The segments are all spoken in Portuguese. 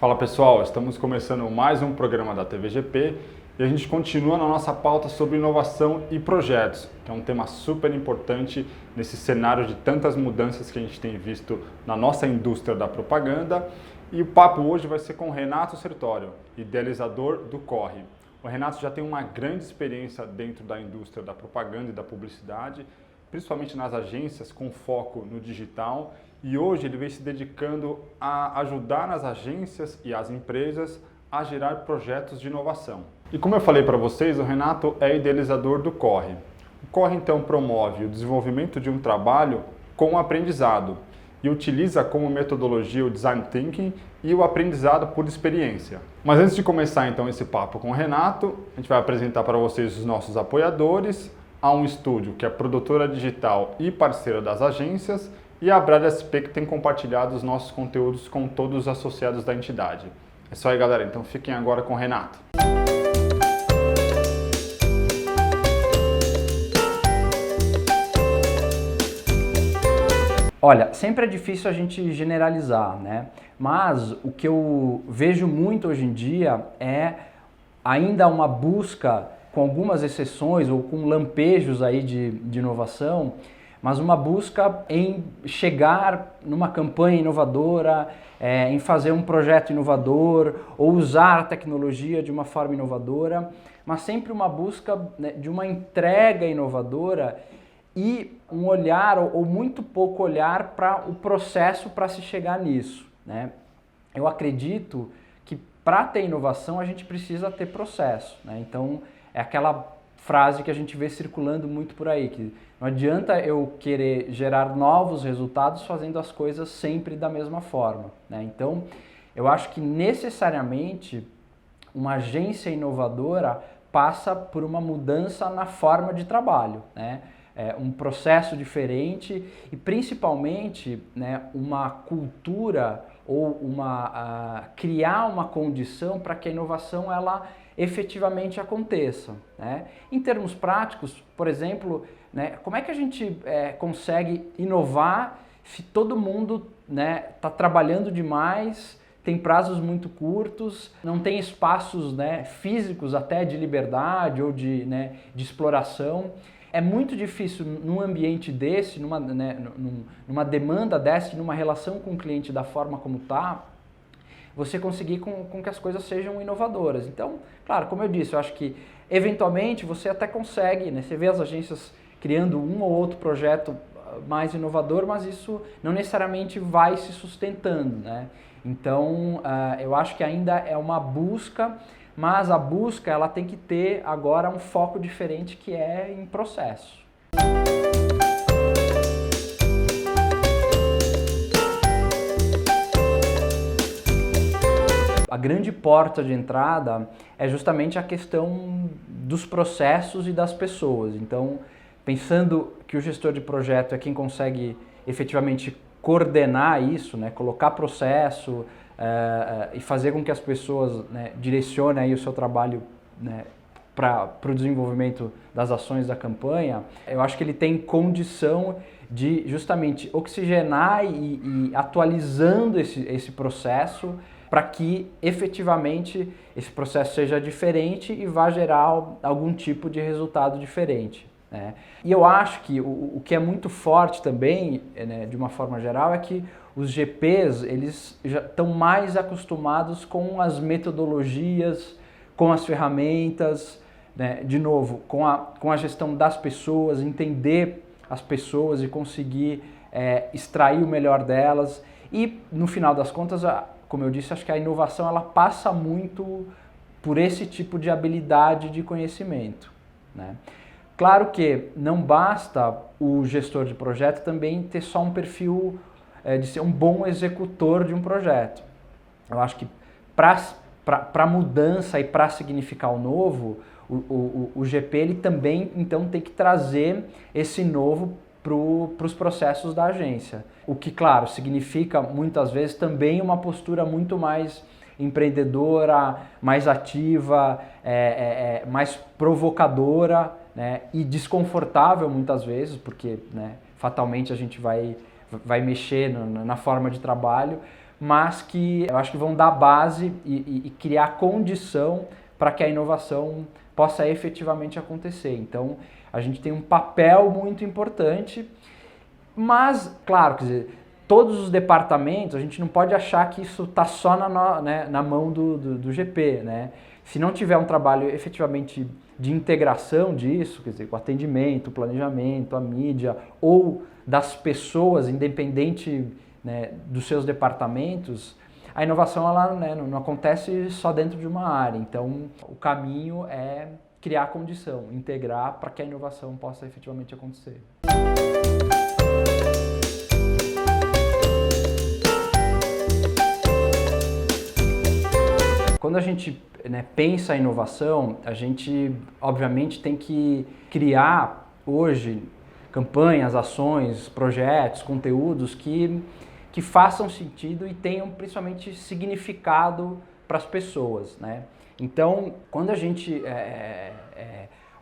Fala pessoal, estamos começando mais um programa da TVGP e a gente continua na nossa pauta sobre inovação e projetos, que é um tema super importante nesse cenário de tantas mudanças que a gente tem visto na nossa indústria da propaganda. E o papo hoje vai ser com o Renato Sertório, idealizador do Corre. O Renato já tem uma grande experiência dentro da indústria da propaganda e da publicidade, principalmente nas agências com foco no digital, e hoje ele vem se dedicando a ajudar nas agências e as empresas a gerar projetos de inovação. E como eu falei para vocês, o Renato é idealizador do Corre. O Corre então promove o desenvolvimento de um trabalho com aprendizado e utiliza como metodologia o Design Thinking e o aprendizado por experiência. Mas antes de começar então esse papo com o Renato, a gente vai apresentar para vocês os nossos apoiadores, a Um Estúdio, que é produtora digital e parceira das agências, e a Brad SP, que tem compartilhado os nossos conteúdos com todos os associados da entidade. É isso aí, galera. Então fiquem agora com o Renato. Olha, sempre é difícil a gente generalizar, né? Mas o que eu vejo muito hoje em dia é ainda uma busca, com algumas exceções ou com lampejos aí de inovação, mas uma busca em chegar numa campanha inovadora, em fazer um projeto inovador ou usar a tecnologia de uma forma inovadora, mas sempre uma busca, né, de uma entrega inovadora e um olhar ou muito pouco olhar para o processo para se chegar nisso, né? Eu acredito que para ter inovação a gente precisa ter processo, né? Então é aquela frase que a gente vê circulando muito por aí, que não adianta eu querer gerar novos resultados fazendo as coisas sempre da mesma forma, né? Então eu acho que necessariamente uma agência inovadora passa por uma mudança na forma de trabalho, né? Um processo diferente e principalmente, né, uma cultura ou criar uma condição para que a inovação ela efetivamente aconteça, né? Em termos práticos, por exemplo, né, como é que a gente consegue inovar se todo mundo, né, está trabalhando demais, tem prazos muito curtos, não tem espaços, né, físicos até de liberdade ou de exploração? É muito difícil num ambiente desse, numa demanda dessa, numa relação com o cliente da forma como está, você conseguir com que as coisas sejam inovadoras. Então, claro, como eu disse, eu acho que eventualmente você até consegue, né? Você vê as agências criando um ou outro projeto mais inovador, mas isso não necessariamente vai se sustentando, né? Então, eu acho que ainda é uma busca, mas a busca ela tem que ter agora um foco diferente que é em processo. A grande porta de entrada é justamente a questão dos processos e das pessoas. Então, pensando que o gestor de projeto é quem consegue efetivamente coordenar isso, né, colocar processo, e fazer com que as pessoas, né, direcionem aí o seu trabalho, né, para o desenvolvimento das ações da campanha, eu acho que ele tem condição de justamente oxigenar e atualizando esse processo para que efetivamente esse processo seja diferente e vá gerar algum tipo de resultado diferente, né? E eu acho que o que é muito forte também, né, de uma forma geral, é que os GPs, eles já estão mais acostumados com as metodologias, com as ferramentas, né, de novo, com a gestão das pessoas, entender as pessoas e conseguir extrair o melhor delas. E, no final das contas, como eu disse, acho que a inovação ela passa muito por esse tipo de habilidade de conhecimento, né? Claro que não basta o gestor de projeto também ter só um perfil de ser um bom executor de um projeto. Eu acho que para mudança e para significar o novo, o GP ele também então tem que trazer esse novo para os processos da agência. O que, claro, significa muitas vezes também uma postura muito mais empreendedora, mais ativa, mais provocadora, né, e desconfortável muitas vezes, porque, né, fatalmente a gente vai mexer na forma de trabalho, mas que eu acho que vão dar base e criar condição para que a inovação possa efetivamente acontecer. Então, a gente tem um papel muito importante, mas, claro, quer dizer, todos os departamentos, a gente não pode achar que isso está só na mão do GP, né? Se não tiver um trabalho efetivamente de integração disso, quer dizer, com atendimento, planejamento, a mídia, ou das pessoas, independente, né, dos seus departamentos, a inovação ela, né, não acontece só dentro de uma área. Então, o caminho é criar condição, integrar para que a inovação possa efetivamente acontecer. Quando a gente, né, pensa em inovação, a gente obviamente tem que criar hoje campanhas, ações, projetos, conteúdos que façam sentido e tenham principalmente significado para as pessoas, né? Então, quando a gente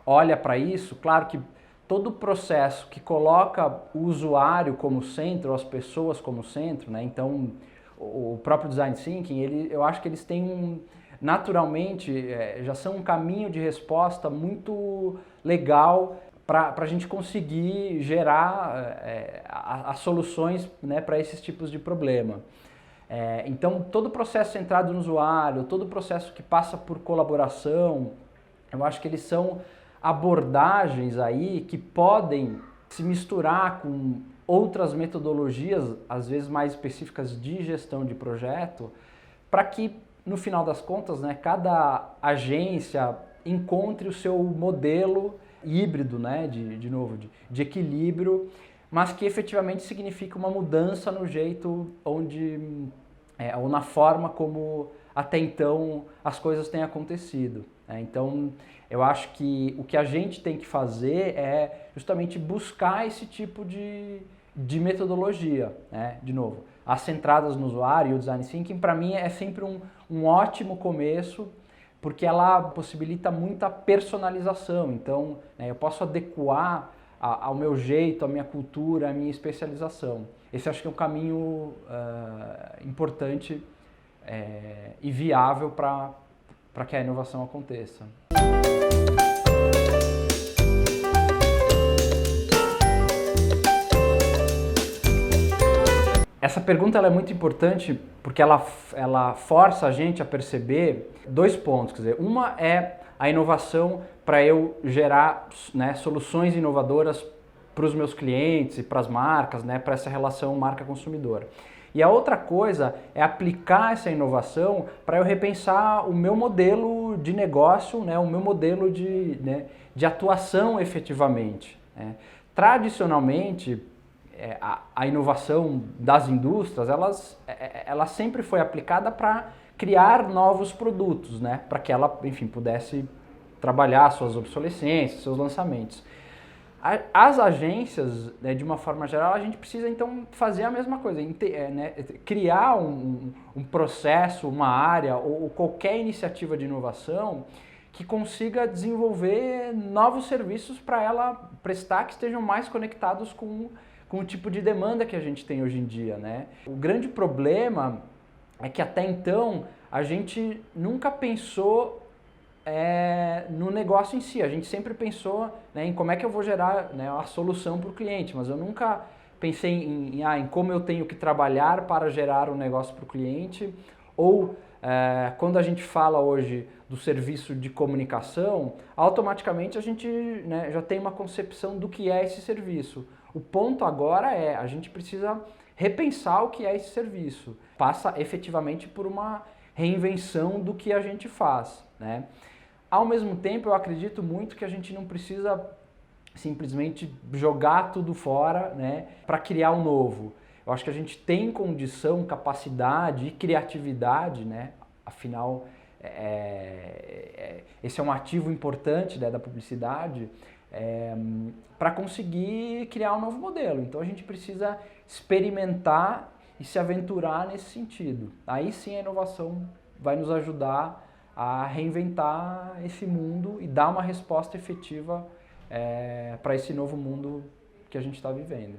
olha para isso, claro que todo o processo que coloca o usuário como centro, as pessoas como centro, né? Então, o próprio Design Thinking, eu acho que eles têm naturalmente, já são um caminho de resposta muito legal para a gente conseguir gerar as soluções, né, para esses tipos de problema. Então, todo o processo centrado no usuário, todo o processo que passa por colaboração, eu acho que eles são abordagens aí que podem se misturar com outras metodologias, às vezes mais específicas de gestão de projeto, para que, no final das contas, né, cada agência encontre o seu modelo híbrido, né, de equilíbrio, mas que efetivamente significa uma mudança no jeito ou na forma como até então as coisas têm acontecido. Então, eu acho que o que a gente tem que fazer é justamente buscar esse tipo de metodologia, né? De novo, as centradas no usuário e o Design Thinking, para mim, é sempre um ótimo começo, porque ela possibilita muita personalização. Então, né, eu posso adequar ao meu jeito, à minha cultura, à minha especialização. Esse acho que é um caminho importante e viável para que a inovação aconteça. Essa pergunta ela é muito importante porque ela força a gente a perceber dois pontos. Quer dizer, uma é a inovação para eu gerar, né, soluções inovadoras para os meus clientes e para as marcas, né, para essa relação marca-consumidor. E a outra coisa é aplicar essa inovação para eu repensar o meu modelo de negócio, né, o meu modelo de atuação efetivamente. Né. Tradicionalmente, a inovação das indústrias, ela sempre foi aplicada para criar novos produtos, né, para que ela, enfim, pudesse trabalhar suas obsolescências, seus lançamentos. As agências, né, de uma forma geral, a gente precisa então fazer a mesma coisa, né, criar um processo, uma área ou qualquer iniciativa de inovação que consiga desenvolver novos serviços para ela prestar que estejam mais conectados com o tipo de demanda que a gente tem hoje em dia, né? O grande problema é que até então a gente nunca pensou no negócio em si. A gente sempre pensou, né, em como é que eu vou gerar, né, a solução para o cliente, mas eu nunca pensei em como eu tenho que trabalhar para gerar um negócio para o cliente, ou quando a gente fala hoje do serviço de comunicação, automaticamente a gente, né, já tem uma concepção do que é esse serviço. O ponto agora a gente precisa repensar o que é esse serviço. Passa efetivamente por uma reinvenção do que a gente faz, né? Ao mesmo tempo, eu acredito muito que a gente não precisa simplesmente jogar tudo fora, né, para criar um novo. Eu acho que a gente tem condição, capacidade e criatividade, né? Afinal, esse é um ativo importante, né, da publicidade, para conseguir criar um novo modelo. Então a gente precisa experimentar e se aventurar nesse sentido. Aí sim a inovação vai nos ajudar a reinventar esse mundo e dar uma resposta efetiva para esse novo mundo que a gente está vivendo.